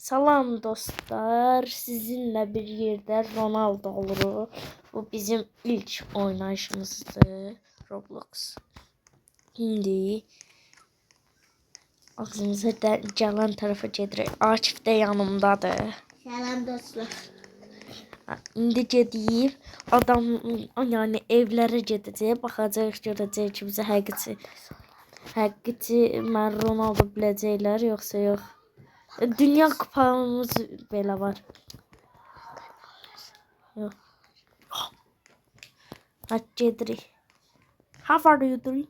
Salam dostlar, sizinle bir yerde Ronaldo olur. Bu bizim ilk oynayışımızdı Roblox. Şimdi ağzımıza gelen tarafa gedirik. Akif de yanımdadır. Selam dostlar. İndi gedib adam yani evlərə gedəcək, baxacaq, görəcək ki, bizə həqiqi mən Ronaldo biləcəklər yoxsa yox. Dünya kupamız belə var. Yox. Hadi gedirik. How are you doing?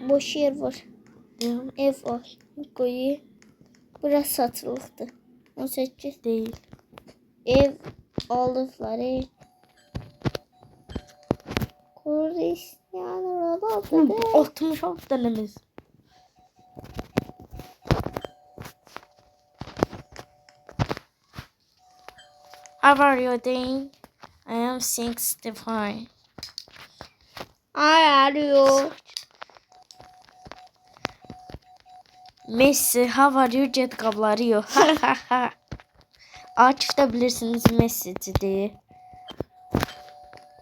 Boş yer var. Ev var. Koyu. Burası satılıktı. 18 Değil. ev aldılar. Cristiano Ronaldo. 66 tanemiz. How are you doing? I am 65. Arıyor. Messi, how are you? Jet qabları yox. Akif də bilirsiniz Messi'cidir.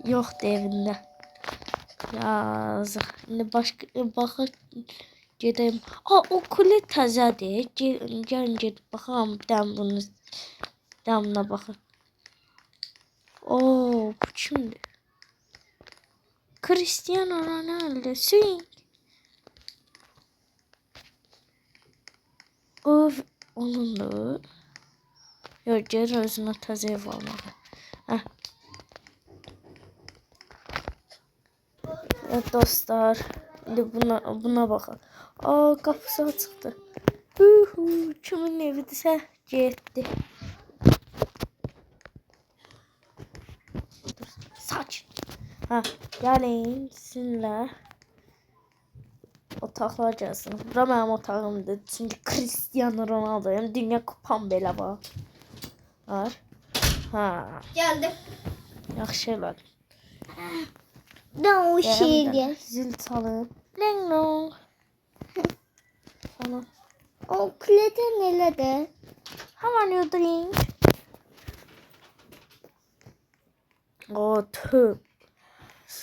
Yoxdur evində. Yazıq. İndi başqa baxaq gedəyim. O kule təzədir. Gəlin gedib baxaq bir dəm bunun damına baxaq. Bu kimdir? Cristiano Ronaldo swing. Onundur. Yox, gəlir özünə təzə ev almağa. Evet dostlar, indi buna baxaq. Qapısı açıqdır. Kimin evidirsə getdi. Saç. Gəlin sizinlə otaqlar gəlsin. Bura mənim otağımdır. Çünki Cristiano Ronaldo'yum. Dünya kupam belə var. Geldim. Yaxşı elədim. Ne o şeydi? Zil çalıb. Ling long. Tamam. O kulede nelerdi? How are you doing?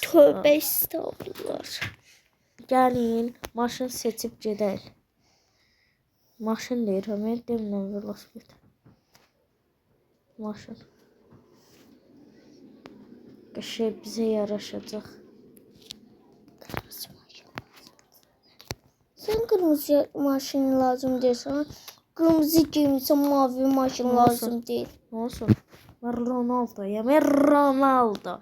Tövbe estağfurullah. Gəlin, maşın seçib gedək. Maşın deyir, mən demirəm velosiped. Maşın. Qəşəng bizə yaraşacaq. Sen kırmızı maşın lazım diyorsan, kırmızı giymişsen mavi maşın lazım değil. Olsun. Ben Ronaldo'yum. Ronaldo.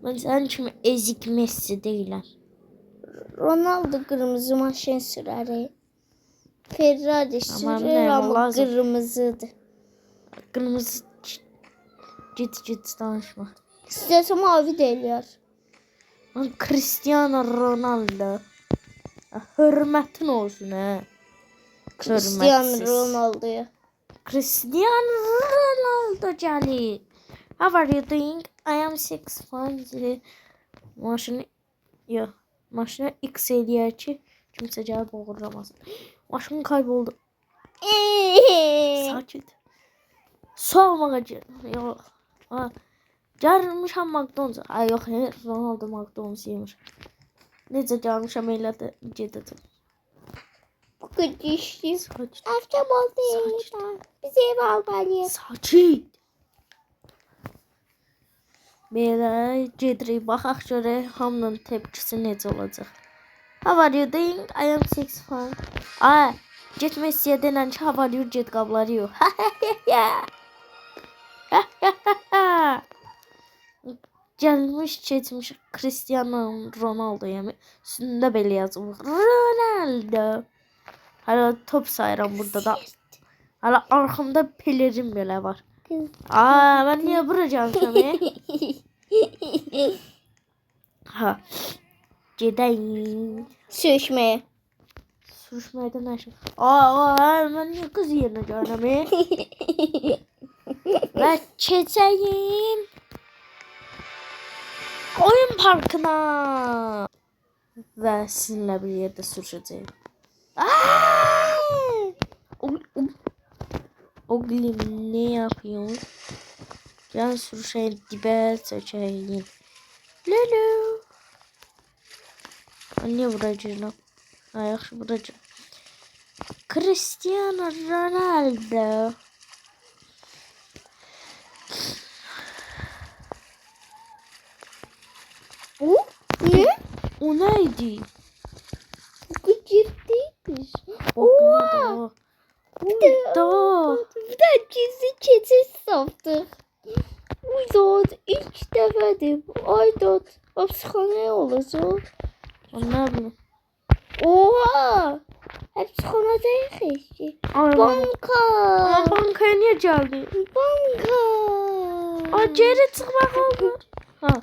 Ben senin kimi ezik Messi değilim. Ronaldo kırmızı maşın sürer. Ferrari sürer ama lazım. kırmızıdır. Kırmızı git danışma. İsterse mavi değiller. Ben Cristiano Ronaldo. Hürmetin olsun he. Cristiano Ronaldo'ya. Cristiano Ronaldo gəlir. How are you doing? I am 6'5. Maşını yox. Maşını X eləyər ki, kimsə gəlib oğurlamasın. Maşın kayboldu. Sakit. Su almağa yox. Gəlmişəm McDonald's. Yox, Ronaldo McDonald's yemiş. Necə gəlmişəm elə də gedəcəm. Bu kadişli. Sakit. Akşam oldu. Bize ev almalıyız. Sakit. Belə gedirik, baxaq görək hamının tepkisi necə olacaq. How are you doing? I am 6'5. Get Messi'yə denən ki, how are you? Get qabları yox. Gəlmiş, keçmiş Cristiano Ronaldo'ya üstündə belə yazılır. Ronaldo. Hala top sayıram burada da. Hala arxamda pelerin belə var. Ben niye vuracağım sana? Gedeyim. Sürüşmeye. Sürüşmeye de nəşim. Ben niye kız yerine görürəm? Və keçəyim. Oyun parkına. Və sizinlə bir yerdə sürüşəcəyim. O glim ne yapıyor? Can sürüşen dibe çöçeyin. Lolo. Anne vuracağım. Ayak vuracağım. Cristiano Ronaldo. O ne? O neydi? Gıcırtıymış. Oha. Da. Bir de gizli keçiz saptık. Uydat ilk defedir. Aydat hapishaneye olacak. Ne bileyim. Oha. Hapishanedeyik ki. Banka. Ama bankaya niye geldi? Banka. Geri çıkmak oldu. Ha.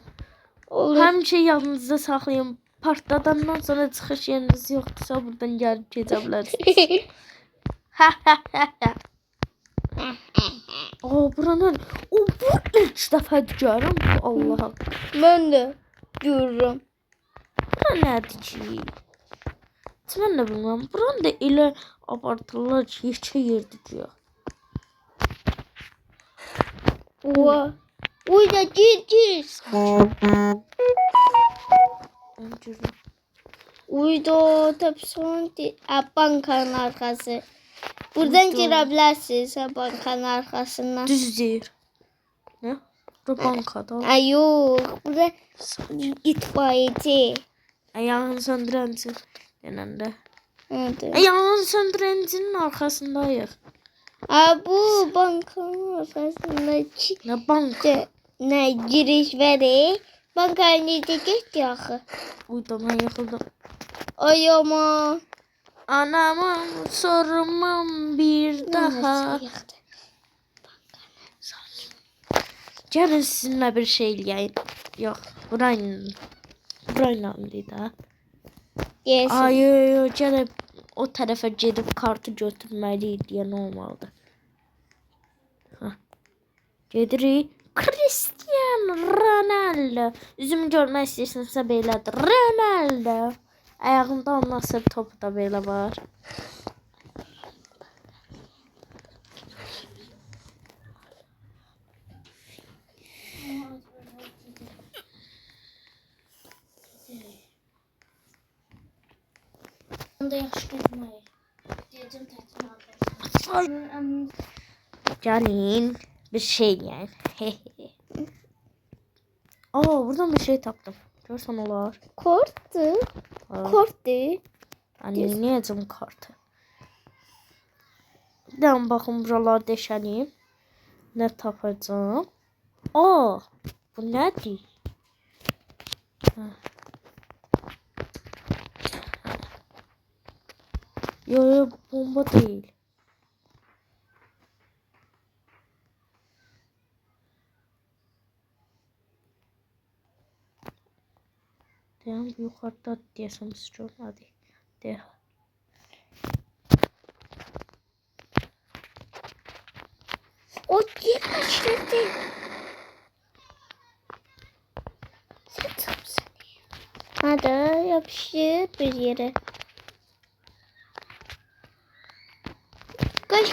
Olur. Hem şey yanınızda saklayın. Partladandan sonra çıkış yeriniz yoksa buradan gelip geçebilirsiniz. Buranın bu ilk defa görürüm. Allah'ım. Ben de görürüm. Bura nədir ki? Mən də bilmirəm. Buranın da elə abartırlar ki, yekə yerdir ki. Oha. Uyda gir. Uyda hapishane. Bankanın arkası. Buradan girebilirsiniz bankanın arkasından. Düz deyir. Nə? Bura bankada. Ay yok. Burada itfaiyeci. Ayağını söndürəncin denəndə. Evet. Ayağını söndürəncinin arkasındayıq. Bu bankanın arkasındaki Nə banka? ne giriş veri. Bankaya necə getdi axı? Uyda mən yıxıldım. Ay ama. Anamın sorumam bir daha. Gəlin sizinlə bir şey eləyəyim. Yox, burayla da. Yes. Ay, gəlin o tərəfə gedib kartı götürməliyik deyə normaldır. Gedirik. Cristiano Ronaldo. Üzümü görmək istəyirsinizsə belədir. Ronaldo. Ayağında ondan sonra topu da belə var. Gelin bir şey yani. Buradan bir şey taptım. Görsen olar. Korktu. Korktu. Hani ne yazım kartı? Bir bakın buraları deşəliyim. Ne tapacağım? Bu nedir? Yo, bomba değil. Devam yukarıda diyesem istiyorum. Hadi. De. O girmişti. Sen tapsın. Hadi yapışır bir yere. Kaç.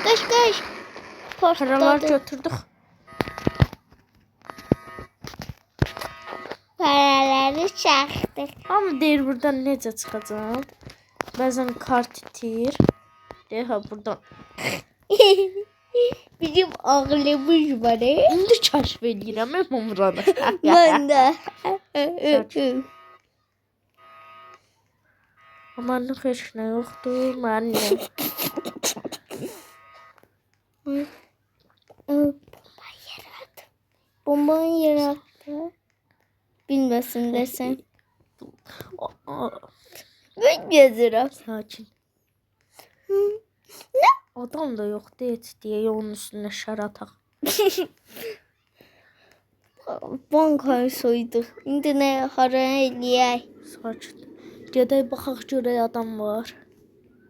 Paralar götürdük. Paraları çaktık. Ama değil buradan necə çıxacağım? Bəzən kart itir. Deha buradan. Bizim ağlamız var. İndi kəşf edirəm buranı. Ben de. Amanlıq heç nə yoxdur. Mənim. Bombayı yarattı. Bilmesin desen. Ben gezirim. Sakin. Adam da yok deyət deyə yolun üstünə şər ataq. Bankayı soyduk. İndi ne hara eləyək? Sakin. Gedək baxaq görək adam var.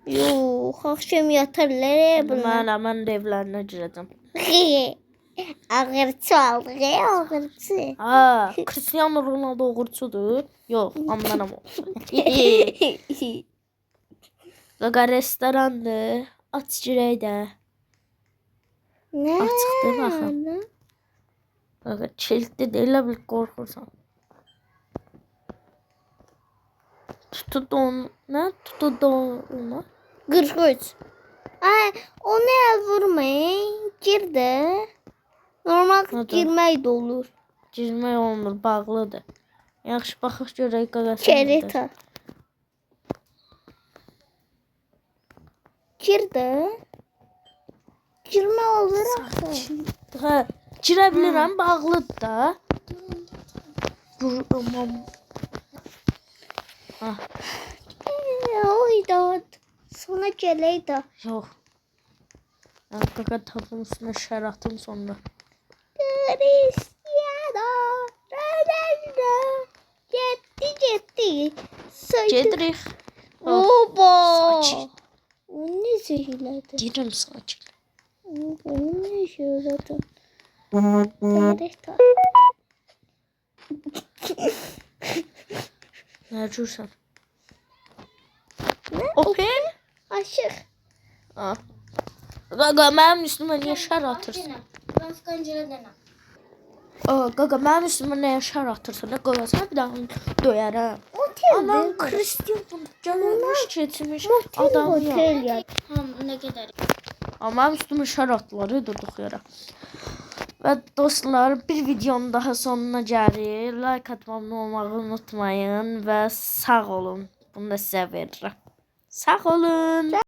Yox, akşam yatarlar bunlar. Mən də evlərinə girəcəm. Ağırçı aldık, ağırçı. Cristiano Ronaldo uğurçudur. Yox, ammanam olsun. Qaqa restorandır. Aç girək də. Ne? Açıqdır baxın. Qaqa kilitli deyil, elə bil qorxursan. Tutudon, nə? Tutudon. 43. Ay, o ne vurmayın. Gir de. Normal Hadi. girmək də olur. Girmək olmur, bağlıdır. Yaxşı baxaq görək qaqası. Kereta. Gir de. Girmə olur axı. Hə, girə bilirəm, bağlıdır da. Vururam. Ha, Oyda. Sonra gələk də. yox. Mən qaqa tapın üstünə şər atım sonra. Cristiano Ronaldo. Getdi. Gedirik. Oba. Sakin. O ne zehirlədi? Deyirəm sakin. O ne zehirlədi? Kereta. Nə cürsən? Ne? Opel? Aşıq. Ha. Qaqa mənim üstümə niyə şər atırsan? Ben pencereden. Qaqa mənim üstümə niyə şər atırsan? Nə qaqa sən bir daha döyərəm. Otel. Anam Cristiano gəlmiş keçmiş adam ya. Otel ya. Ne kadar? Amma mənim üstümə şər atdılar durduq yerə. Və dostlar, bir videonun daha sonuna gəlir. Like atmamı olmağı unutmayın və sağ olun. Bunu da sizə verirəm. Sağ olun.